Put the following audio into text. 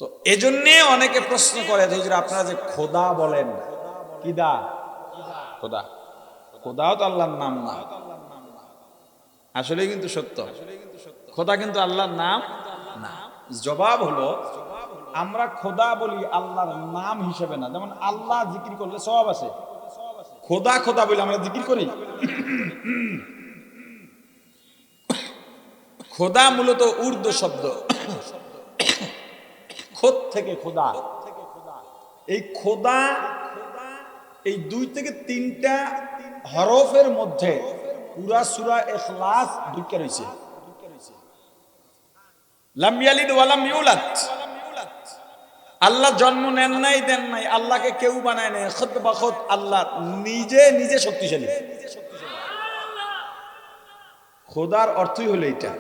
তো এজন্যে অনেকে প্রশ্ন করে যে হুজুর আপনারা যে খোদা বলেন, কিদা খোদা, খোদাও তো আল্লাহর নাম না। আসলে কিন্তু সত্য, খোদা কিন্তু আল্লাহর নাম না। জবাব হলো আমরা খোদা বলি আল্লাহর নাম হিসেবে না। যেমন আল্লাহ জিকির করলে সওয়াব আছে, খোদা খোদা বলে আমরা জিকির করি। খোদা মূলত উর্দু শব্দ, খোদ থেকে খোদা। এই খোদা এই 2 থেকে 3টা হরফের মধ্যে পুরা সূরা ইখলাস ঢুকে রয়েছে। লাম ইয়ালিদ ওয়া লাম ইউলাদ, আল্লাহ জন্ম নেন নাই দেন নাই, আল্লাহকে কেউ বানায় নাই। খুদ বখুদ আল্লাহ নিজে নিজে শক্তিশালী। খোদার অর্থই হলো এটা।